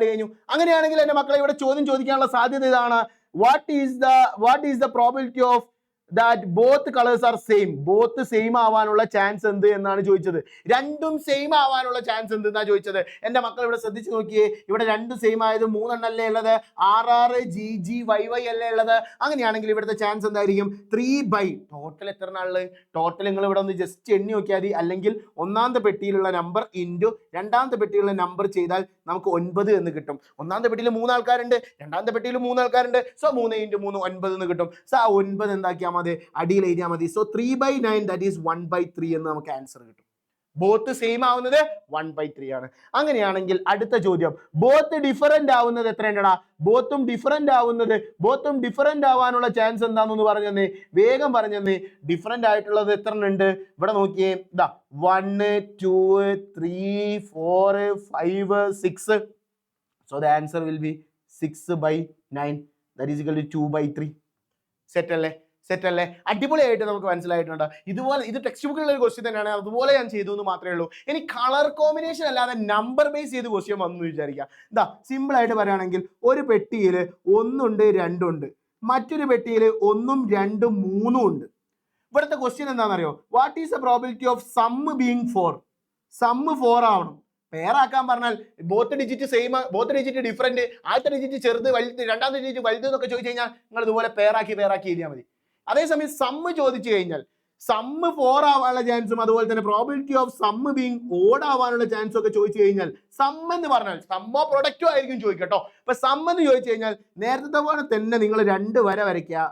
കഴിഞ്ഞു. അങ്ങനെയാണെങ്കിൽ എന്റെ മക്കളെ ഇവിടെ ചോദ്യം ചോദിക്കാനുള്ള സാധ്യത ഇതാണ്. What is the probability of that both colours are same? Both same ആവാനുള്ള ചാൻസ് എന്ത് എന്നാണ് ചോദിച്ചത്. രണ്ടും സെയിം ആവാനുള്ള ചാൻസ് എന്ത് എന്നാ ചോദിച്ചത്. എന്റെ മക്കൾ ഇവിടെ ശ്രദ്ധിച്ച് നോക്കിയേ. ഇവിടെ രണ്ടും സെയിം ആയത് 3 അല്ലേ ഉള്ളത്, RR GG YY അല്ലേ ഉള്ളത്. അങ്ങനെയാണെങ്കിൽ ഇവിടുത്തെ ചാൻസ് എന്തായിരിക്കും? 3/. ടോട്ടൽ എത്ര ഉള്ളത്? ടോട്ടൽ നിങ്ങൾ ഇവിടെ ഒന്ന് ജസ്റ്റ് എണ്ണി നോക്കിയാൽ മതി. അല്ലെങ്കിൽ ഒന്നാമത്തെ പെട്ടിയിലുള്ള നമ്പർ ഇൻറ്റു രണ്ടാമത്തെ പെട്ടിയിലുള്ള നമ്പർ ചെയ്താൽ നമുക്ക് 9 എന്ന് കിട്ടും. ഒന്നാമത്തെ പെട്ടിയിൽ 3 ആൾക്കാരുണ്ട്, രണ്ടാമത്തെ പെട്ടിയിൽ 3 ആൾക്കാരുണ്ട്. സോ 3 × 3 9 എന്ന് കിട്ടും. സോ ആ 9 എന്താക്കിയാൽ മതി? അടിയിൽ എഴുതിയാൽ മതി. സോ 3/9 ദാറ്റ് ഈസ് 1/3 എന്ന് നമുക്ക് ആൻസർ കിട്ടും. ബോത്ത് സെയിം ആവുന്നത് 1/3 ആണ്. അങ്ങനെയാണെങ്കിൽ അടുത്ത ചോദ്യം, ബോത്ത് ഡിഫറന്റ് ആവുന്നത് എത്രയുണ്ടടാ? ബോത്തും ഡിഫറന്റ് ആവാനുള്ള ചാൻസ് എന്താണെന്ന് പറഞ്ഞെന്നേ, വേഗം പറഞ്ഞെന്നേ. ഡിഫറന്റ് ആയിട്ടുള്ളത് എത്ര ഉണ്ട്? ഇവിടെ നോക്കിയേ, 1 2 3 4 5 6. So the answer will be 6/9. That is equal to 2/3. Set അല്ലേ? അടിപൊളിയായിട്ട് നമുക്ക് മനസ്സിലായിട്ടുണ്ട്. ഇതുപോലെ ഇത് ടെക്സ്റ്റ് ബുക്കിലുള്ള ഒരു ക്വസ്റ്റ്യൻ തന്നെയാണ്, അതുപോലെ ഞാൻ ചെയ്തു എന്ന് മാത്രമേ ഉള്ളൂ. ഇനി കളർ കോമ്പിനേഷൻ അല്ലാതെ നമ്പർ ബേസ് ചെയ്ത് ക്വസ്റ്റ്യൻ വന്നു വിചാരിക്കുക. സിമ്പിൾ ആയിട്ട് പറയുകയാണെങ്കിൽ ഒരു പെട്ടിയിൽ 1 ഉണ്ട്, 2 ഉണ്ട്, മറ്റൊരു പെട്ടിയിൽ 1 2 3 ഉണ്ട്. ഇവിടുത്തെ ക്വസ്റ്റ്യൻ എന്താണെന്നറിയോ? What is the probability of sum being 4? Sum 4 ആവണം. പേരാക്കാൻ പറഞ്ഞാൽ ബോത്ത് ഡിജിറ്റ് ഡിഫറൻറ്റ്, ആദ്യത്തെ ഡിജിറ്റ് ചെറുത് വലുത്, രണ്ടാമത്തെ ഡിജിറ്റ് വലുത് എന്നൊക്കെ ചോദിച്ചു കഴിഞ്ഞാൽ നിങ്ങൾ ഇതുപോലെ പേരാക്കി എഴുതിയാൽ മതി. അതേസമയം സമ്മ് ചോദിച്ചു കഴിഞ്ഞാൽ സമ്മ് 4 ആവാനുള്ള ചാൻസും അതുപോലെ തന്നെ probability of sum being odd ആവാനുള്ള ചാൻസും ഒക്കെ ചോദിച്ചു കഴിഞ്ഞാൽ സം എന്ന് പറഞ്ഞാൽ സമ്മോ പ്രൊഡക്റ്റോ ആയിരിക്കും ചോദിക്കട്ടോ. അപ്പൊ സം എന്ന് ചോദിച്ചു കഴിഞ്ഞാൽ നേരത്തെ പോലെ തന്നെ നിങ്ങൾ 2 വര വരയ്ക്കുക.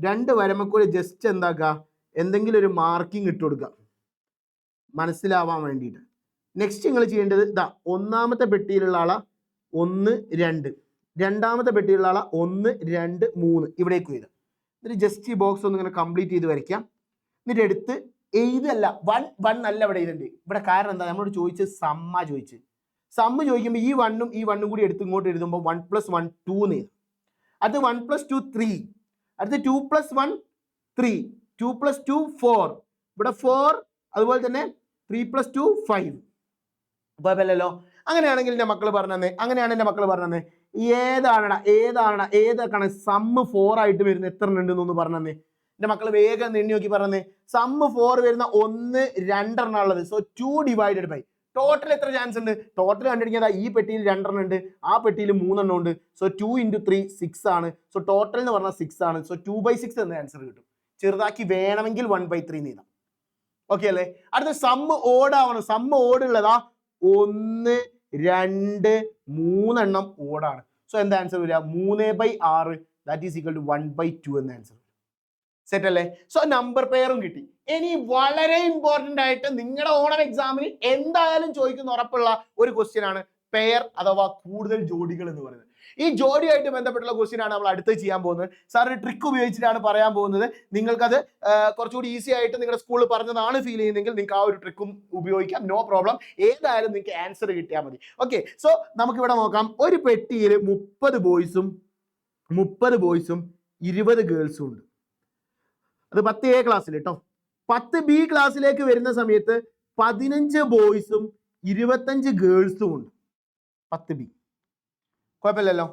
2 വരമക്കൂടെ ജസ്റ്റ് എന്താക്കുക, എന്തെങ്കിലും ഒരു മാർക്കിംഗ് ഇട്ട് കൊടുക്കുക മനസ്സിലാവാൻ വേണ്ടിയിട്ട്. നെക്സ്റ്റ് നിങ്ങൾ ചെയ്യേണ്ടത് ഒന്നാമത്തെ പെട്ടിയിലുള്ള ആളെ 1 2, രണ്ടാമത്തെ പെട്ടിയിലുള്ള ആളെ 1 2 3 ഇവിടേക്ക് എഴുതുക. എന്നിട്ട് ജസ്റ്റ് ഈ ബോക്സ് ഒന്ന് ഇങ്ങനെ കംപ്ലീറ്റ് ചെയ്ത് വരയ്ക്കാം. എന്നിട്ട് എടുത്ത് എഴുതല്ല, 1 അല്ല ഇവിടെ എഴുതണ്ടേ. ഇവിടെ കാരണം എന്താ? നമ്മളോട് ചോദിച്ച് സമ്മ ചോദിക്കുമ്പോൾ ഈ 1 കൂടി എടുത്ത് ഇങ്ങോട്ട് എഴുതുമ്പോൾ 1 + 1 2 എന്ന് എഴുതും. അത് 1 + 2 3, അടുത്ത് 2 + 1 3, 2 + 2 4, ഇവിടെ 4, അതുപോലെ തന്നെ 3 + 2 5. കുഴപ്പമില്ലല്ലോ. അങ്ങനെയാണെങ്കിൽ എൻ്റെ മക്കൾ പറഞ്ഞേ ഏതൊക്കെയാണ് സമ്മ് 4 ആയിട്ട് വരുന്നത്? എത്ര ഉണ്ടെന്നൊന്ന് പറഞ്ഞേ. എൻ്റെ മക്കൾ വേഗം എണ്ണി നോക്കി പറഞ്ഞേ. സമ്മ് 4 വരുന്ന 1 2 ഉള്ളത്. സോ 2/. ടോട്ടൽ എത്ര ചാൻസ് ഉണ്ട്? ടോട്ടൽ കണ്ടിരിക്കുന്നത് ഈ പെട്ടിയിൽ 2 ഉണ്ട്, ആ പെട്ടിയിൽ 3 ഉണ്ട്. സോ 2 × 3 6 ആണ്. സോ ടോട്ടൽ എന്ന് പറഞ്ഞാൽ 6 ആണ്. സോ 2/6 എന്ന ആൻസർ കിട്ടും. ചെറുതാക്കി വേണമെങ്കിൽ 1/3 എന്ന് എഴുതാം. ഓക്കെ അല്ലേ? അടുത്ത സമ്മ് ഓഡ് ആവണം. സമ്മ് ഓഡ് ഉള്ളതാ 1 2 3 എണ്ണം ഓടാണ്. സോ എന്താ ആൻസർ വരിക? 3/6 ദാറ്റ് ഈസ് ഈക്വൽ ടു 1/2 എന്ന ആൻസർ. സെറ്റ് അല്ലേ? സോ നമ്പർ പെയറും കിട്ടി. ഇനി വളരെ ഇമ്പോർട്ടന്റ് ആയിട്ട് നിങ്ങളുടെ ഓണം എക്സാമിന് എന്തായാലും ചോദിക്കുന്ന ഉറപ്പുള്ള ഒരു ക്വസ്റ്റ്യൻ ആണ് പെയർ അഥവാ കൂടുതൽ ജോഡികൾ എന്ന് പറയുന്നത്. ഈ ജോഡിയായിട്ട് ബന്ധപ്പെട്ടുള്ള ക്വസ്റ്റ്യൻ ആണ് നമ്മൾ അടുത്ത് ചെയ്യാൻ പോകുന്നത്. സാർ ഒരു ട്രിക്ക് ഉപയോഗിച്ചിട്ടാണ് പറയാൻ പോകുന്നത്. നിങ്ങൾക്കത് കുറച്ചുകൂടി ഈസി ആയിട്ട് നിങ്ങളുടെ സ്കൂളിൽ പറഞ്ഞതാണ് ഫീൽ ചെയ്യുന്നതെങ്കിൽ നിങ്ങൾക്ക് ആ ഒരു ട്രിക്കും ഉപയോഗിക്കാം, നോ പ്രോബ്ലം. ഏതായാലും നിങ്ങൾക്ക് ആൻസർ കിട്ടിയാൽ മതി. ഓക്കെ, സോ നമുക്കിവിടെ നോക്കാം. ഒരു പെട്ടിയിൽ 30 ബോയ്സും 20 ഗേൾസും ഉണ്ട്. അത് 10A ക്ലാസ്സിൽ കേട്ടോ. 10B ക്ലാസ്സിലേക്ക് വരുന്ന സമയത്ത് 15 ബോയ്സും 25 ഗേൾസും ഉണ്ട്. 10B കുഴപ്പമില്ലല്ലോ.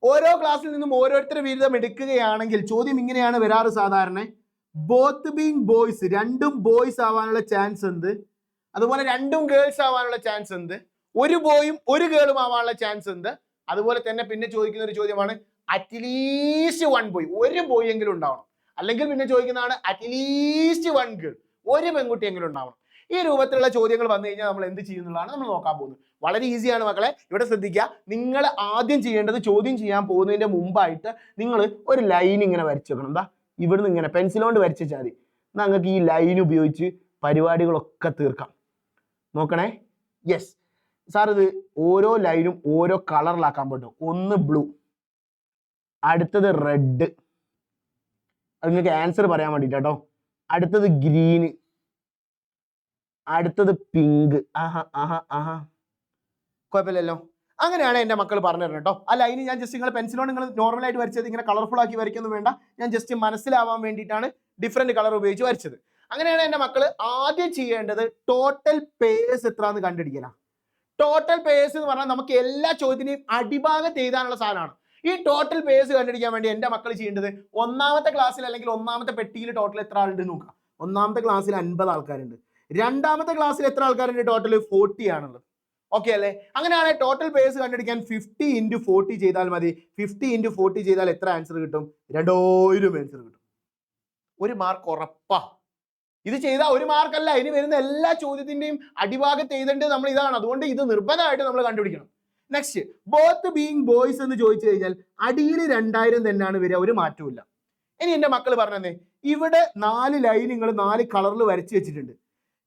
ഓരോ ക്ലാസ്സിൽ നിന്നും ഓരോരുത്തർ വീതം എടുക്കുകയാണെങ്കിൽ ചോദ്യം ഇങ്ങനെയാണ് വരാറ് സാധാരണ. ബോത്ത് ബീങ് ബോയ്സ്, രണ്ടും ബോയ്സ് ആവാനുള്ള ചാൻസ് എന്ത്? അതുപോലെ രണ്ടും ഗേൾസ് ആവാനുള്ള ചാൻസ് എന്ത്? ഒരു ബോയും ഒരു ഗേളും ആവാനുള്ള ചാൻസ് എന്ത്? അതുപോലെ തന്നെ പിന്നെ ചോദിക്കുന്ന ഒരു ചോദ്യമാണ് അറ്റ്ലീസ്റ്റ് 1 ബോയ്, ഒരു ബോയ് എങ്കിലും ഉണ്ടാവണം. അല്ലെങ്കിൽ പിന്നെ ചോദിക്കുന്നതാണ് അറ്റ്ലീസ്റ്റ് 1 ഗേൾ, ഒരു പെൺകുട്ടി എങ്കിലും ഉണ്ടാവണം. ഈ രൂപത്തിലുള്ള ചോദ്യങ്ങൾ വന്നു കഴിഞ്ഞാൽ നമ്മൾ എന്ത് ചെയ്യുന്നതാണ് നമ്മൾ നോക്കാൻ പോകുന്നത്. വളരെ ഈസിയാണ് മക്കളെ. ഇവിടെ ശ്രദ്ധിക്കുക, നിങ്ങൾ ആദ്യം ചെയ്യേണ്ടത് ചോദ്യം ചെയ്യാൻ പോകുന്നതിന്റെ മുമ്പായിട്ട് നിങ്ങൾ ഒരു ലൈൻ ഇങ്ങനെ വരച്ചു വെക്കണം. എന്താ ഇവിടുന്ന് ഇങ്ങനെ പെൻസിൽ കൊണ്ട് വരച്ചാൽ മതി. നിങ്ങൾക്ക് ഈ ലൈൻ ഉപയോഗിച്ച് പരിപാടികളൊക്കെ തീർക്കാം. നോക്കണേ. യെസ് സാർ, ഇത് ഓരോ ലൈനും ഓരോ കളറിലാക്കാൻ പറ്റും. ഒന്ന് ബ്ലൂ, അടുത്തത് റെഡ്, അത് നിങ്ങൾക്ക് ആൻസർ പറയാൻ വേണ്ടിയിട്ട് കേട്ടോ. അടുത്തത് ഗ്രീന്, അടുത്തത് പിങ്ക്. ആഹാ ആഹാ ആഹാ, കുഴപ്പമില്ലല്ലോ. അങ്ങനെയാണ് എൻ്റെ മക്കൾ പറഞ്ഞു തരണം കേട്ടോ. ആ ലൈന് ഞാൻ ജസ്റ്റ് നിങ്ങൾ പെൻസിലോണ്ട് നിങ്ങൾ നോർമലായിട്ട് വരച്ചത്, ഇങ്ങനെ കളർഫുൾ ആക്കി വരയ്ക്കൊന്നും വേണ്ട. ഞാൻ ജസ്റ്റ് മനസ്സിലാവാൻ വേണ്ടിയിട്ടാണ് ഡിഫറെന്റ് കളർ ഉപയോഗിച്ച് വരച്ചത്. അങ്ങനെയാണ് എൻ്റെ മക്കൾ ആദ്യം ചെയ്യേണ്ടത് ടോട്ടൽ പേഴ്സ് എത്ര എന്ന് കണ്ടുപിടിക്കണം. ടോട്ടൽ പേഴ്സ് എന്ന് പറഞ്ഞാൽ നമുക്ക് എല്ലാ ചോദ്യത്തിനെയും അടിഭാഗത്ത് എഴുതാനുള്ള സാധനമാണ്. ഈ ടോട്ടൽ പേഴ്സ് കണ്ടുപിടിക്കാൻ വേണ്ടി എൻ്റെ മക്കൾ ചെയ്യേണ്ടത് ഒന്നാമത്തെ ക്ലാസ്സിൽ അല്ലെങ്കിൽ ഒന്നാമത്തെ പെട്ടിയിൽ ടോട്ടൽ എത്ര ആളുണ്ട് നോക്കാം. ഒന്നാമത്തെ ക്ലാസ്സിൽ 50 ആൾക്കാരുണ്ട്. രണ്ടാമത്തെ ക്ലാസ്സിൽ എത്ര ആൾക്കാരുണ്ട്? ടോട്ടൽ 40 ആണുള്ളത്. ഓക്കെ അല്ലേ? അങ്ങനെയാണെങ്കിൽ ടോട്ടൽ പേഴ്സ് കണ്ടുപിടിക്കാൻ 50 × 40 ചെയ്താൽ മതി. 50 × 40 ചെയ്താൽ എത്ര ആൻസർ കിട്ടും? 2000 ആൻസർ കിട്ടും. 1 മാർക്ക് ഉറപ്പാ. ഇത് ചെയ്താൽ 1 മാർക്കല്ല, ഇനി വരുന്ന എല്ലാ ചോദ്യത്തിന്റെയും അടിഭാഗത്ത് എഴുതേണ്ടത് നമ്മൾ ഇതാണ്. അതുകൊണ്ട് ഇത് നിർബന്ധമായിട്ട് നമ്മൾ കണ്ടുപിടിക്കണം. നെക്സ്റ്റ്, ബോത്ത് ബീയിങ് ബോയ്സ് എന്ന് ചോദിച്ചു കഴിഞ്ഞാൽ അടിയിൽ 2000 തന്നെയാണ് വരിക, ഒരു മാറ്റവും ഇല്ല. ഇനി എൻ്റെ മക്കൾ പറഞ്ഞേ, ഇവിടെ 4 ലൈൻ നിങ്ങൾ 4 കളറിൽ വരച്ചു വെച്ചിട്ടുണ്ട്.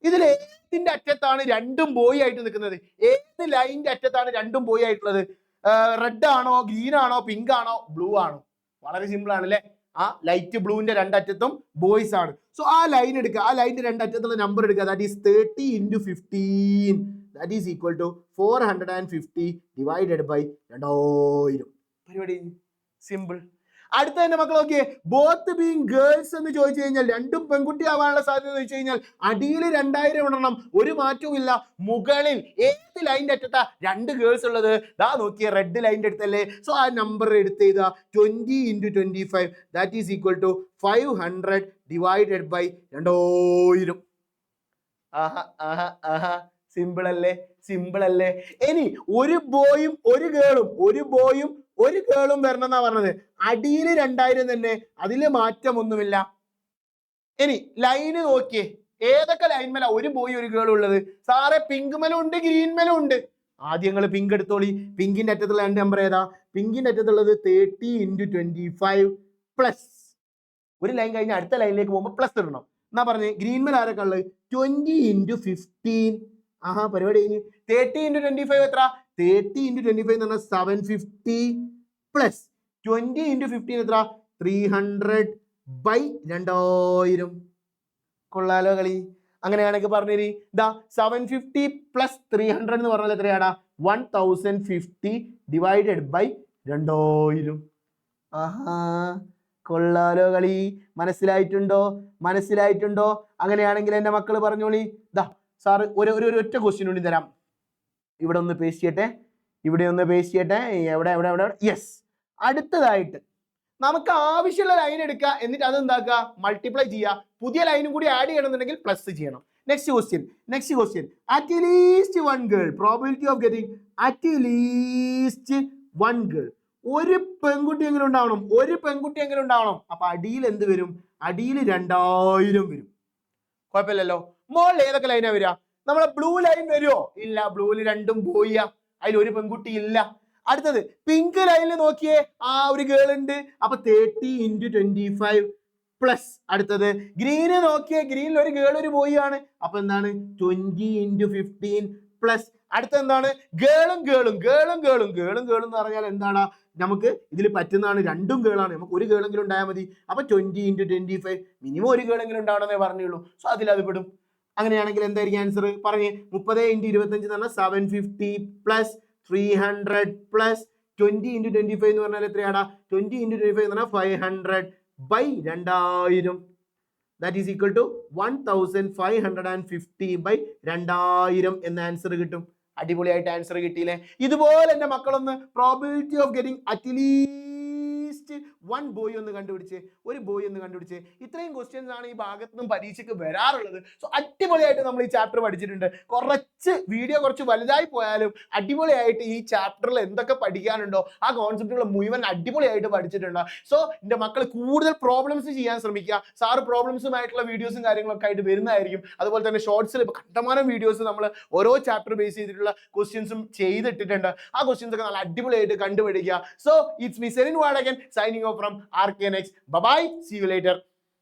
ഇതിൽ ഏതിന്റെ അറ്റത്താണ് രണ്ടും ബോയ് ആയിട്ട് നിൽക്കുന്നത്? ഏത് ലൈനിന്റെ അറ്റത്താണ് രണ്ടും ബോയ് ആയിട്ടുള്ളത്? റെഡ് ആണോ, ഗ്രീൻ ആണോ, പിങ്ക് ആണോ, ബ്ലൂ ആണോ? വളരെ സിമ്പിൾ ആണ് അല്ലേ? ആ ലൈറ്റ് ബ്ലൂവിന്റെ രണ്ടറ്റത്തും ബോയ്സ് ആണ്. സോ ആ ലൈൻ എടുക്കുക, ആ ലൈനിന്റെ രണ്ടറ്റത്തുള്ള നമ്പർ എടുക്കുക. That is 30 × 15. That is equal to 450 divided by 2000. പരിപാടി സിമ്പിൾ. അടുത്ത തന്നെ മക്കൾ നോക്കിയേ, ബോത്ത് ബീയിങ് ഗേൾസ് എന്ന് ചോദിച്ചു കഴിഞ്ഞാൽ രണ്ടും പെൺകുട്ടി ആവാനുള്ള സാധ്യത ചോദിച്ചു കഴിഞ്ഞാൽ അടിയിൽ 2000 ഇടണം, ഒരു മാറ്റവും ഇല്ല. മുകളിൽ ഏത് ലൈനിന്റെ അറ്റത്താ 2 ഗേൾസ് ഉള്ളത്? ദാ നോക്കിയേ, റെഡ് ലൈനിന്റെ അടുത്തല്ലേ? സോ ആ നമ്പർ എടുത്ത് ചെയ്താ 20 × 25. That is equal to 500 divided by 2000. ആഹാ ആഹാ ആഹാ, സിമ്പിൾ അല്ലേ? സിമ്പിൾ അല്ലേ? ഇനി ഒരു ബോയും ഒരു ഗേളും വരണം എന്നാ പറഞ്ഞത്. അടിയിൽ 2000 തന്നെ, അതില് മാറ്റമൊന്നുമില്ല. ഇനി ലൈന് നോക്കിയേ, ഏതൊക്കെ ലൈൻ മേല ഒരു ബോയ് ഒരു ഗേളും ഉള്ളത്? സാറെ പിങ്ക് മേലും ഉണ്ട്, ഗ്രീൻ മേലും ഉണ്ട്. ആദ്യം നിങ്ങൾ പിങ്ക് എടുത്തോളി. പിങ്കിന്റെ അറ്റത്തുള്ള രണ്ട് നമ്പർ ഏതാ? പിങ്കിന്റെ അറ്റത്തുള്ളത് 30 × 25 പ്ലസ്, ഒരു ലൈൻ കഴിഞ്ഞ് അടുത്ത ലൈനിലേക്ക് പോകുമ്പോൾ പ്ലസ് ഇടണം എന്നാ പറഞ്ഞേ. ഗ്രീൻ മേൽ ആരൊക്കെ ഉള്ളത്? 20 × 15. ആഹാ, പരിപാടി കഴിഞ്ഞ്. 30 × 25 എത്ര? 30 × 25 എന്ന് പറഞ്ഞാൽ 750 പ്ലസ് 20 × 15 എത്ര? 300 ബൈ 2000. കൊള്ളാലോ കളി. അങ്ങനെയാണെങ്കിൽ പറഞ്ഞേരി, ഇതാ 750 പ്ലസ് 300 എന്ന് പറഞ്ഞാൽ എത്രയാടാ? 1050 ഡിവൈഡഡ് ബൈ 2000. ആഹാ, കൊള്ളാലോ കളി. മനസ്സിലായിട്ടുണ്ടോ? അങ്ങനെയാണെങ്കിൽ എൻ്റെ മക്കൾ പറഞ്ഞോളി. ദാ സാറ് ഒരു ഒറ്റ ക്വസ്റ്റ്യൻ കൂടി തരാം. ഇവിടെ ഒന്ന് പേസ്റ്റ് ചെയ്യട്ടെ, ഇവിടെ ഒന്ന് പേസ്റ്റ് ചെയ്യട്ടെ. എവിടെ? യെസ്. അടുത്തതായിട്ട് നമുക്ക് ആവശ്യമുള്ള ലൈൻ എടുക്കുക, എന്നിട്ട് അത് എന്താക്കുക? മൾട്ടിപ്ലൈ ചെയ്യുക. പുതിയ ലൈനും കൂടി ആഡ് ചെയ്യണമെന്നുണ്ടെങ്കിൽ പ്ലസ് ചെയ്യണം. Next question. At least 1 girl, probability of getting at least 1 girl. ഒരു പെൺകുട്ടി എങ്കിലും ഉണ്ടാവണം. അപ്പൊ അടിയിൽ എന്ത് വരും? അടിയിൽ 2000 വരും. കുഴപ്പമില്ലല്ലോ. മോളിൽ ഏതൊക്കെ ലൈനാ വരിക? നമ്മളെ ബ്ലൂ ലൈൻ വരുമോ? ഇല്ല, ബ്ലൂവിൽ രണ്ടും ബോയ്യാ, അതിൽ ഒരു പെൺകുട്ടി ഇല്ല. അടുത്തത് പിങ്ക് ലൈനിൽ നോക്കിയേ, ഒരു ഗേൾ ഉണ്ട്. അപ്പൊ 30 × 25 പ്ലസ്. അടുത്തത് ഗ്രീന് നോക്കിയേ, ഗ്രീനിൽ ഒരു ഗേൾ ഒരു ബോയ് ആണ്. അപ്പൊ എന്താണ്? 20 × 15 പ്ലസ്. അടുത്ത എന്താണ്? ഗേളും എന്ന് പറഞ്ഞാൽ എന്താണ്? നമുക്ക് ഇതിൽ പറ്റുന്നതാണ്, രണ്ടും ഗേളാണ്. നമുക്ക് ഒരു ഗേളെങ്കിലും ഉണ്ടായാൽ മതി. അപ്പൊ 20 × 25 മിനിമം ഒരു ഗേളെങ്കിലും ഉണ്ടാവണമെന്നേ പറഞ്ഞുള്ളൂ. സോ അതിലത് പെടും. അങ്ങനെയാണെങ്കിൽ എന്തായിരിക്കും ആൻസർ? പറഞ്ഞേ. 30 × 25 എന്ന് പറഞ്ഞാൽ 750 പ്ലസ് 300 പ്ലസ് 20 × 25 എന്ന് പറഞ്ഞാൽ എത്രയാടാ? 20 × 25 എന്ന് പറഞ്ഞാൽ 500 by 2000. That is equal to 1550 by 2000 എന്ന ആൻസർ കിട്ടും. അടിപൊളിയായിട്ട് ആൻസർ കിട്ടിയില്ലേ? ഇതുപോലെ എൻ്റെ മക്കളൊന്ന് probability of getting at least 1 boy ഒന്ന് കണ്ടുപിടിച്ച്. ഇത്രയും ക്വസ്റ്റ്യൻസ് ആണ് ഈ ഭാഗത്തുനിന്നും പരീക്ഷയ്ക്ക് വരാറുള്ളത്. സോ അടിപൊളിയായിട്ട് നമ്മൾ ഈ ചാപ്റ്റർ പഠിച്ചിട്ടുണ്ട്. വീഡിയോ കുറച്ച് വലുതായി പോയാലും അടിപൊളിയായിട്ട് ഈ ചാപ്റ്ററിൽ എന്തൊക്കെ പഠിക്കാനുണ്ടോ ആ കോൺസെപ്റ്റുകൾ മുഴുവൻ അടിപൊളിയായിട്ട് പഠിച്ചിട്ടുണ്ട്. സോ എൻ്റെ മക്കൾ കൂടുതൽ പ്രോബ്ലംസ് ചെയ്യാൻ ശ്രമിക്കുക. സാറ് പ്രോബ്ലംസുമായിട്ടുള്ള വീഡിയോസും കാര്യങ്ങളൊക്കെ ആയിട്ട് വരുന്നതായിരിക്കും. അതുപോലെ തന്നെ ഷോർട്സിൽ കണ്ടമാനം വീഡിയോസ് നമ്മൾ ഓരോ ചാപ്റ്റർ ബേസ് ചെയ്തിട്ടുള്ള ക്വസ്റ്റ്യൻസും ചെയ്തിട്ടിട്ടുണ്ട്. ആ ക്വസ്റ്റ്യൻസ് ഒക്കെ നല്ല അടിപൊളിയായിട്ട് കണ്ടുപിടിക്കുക. So it's me Serin Vadakan signing off from RK Next. Bye bye. See you later.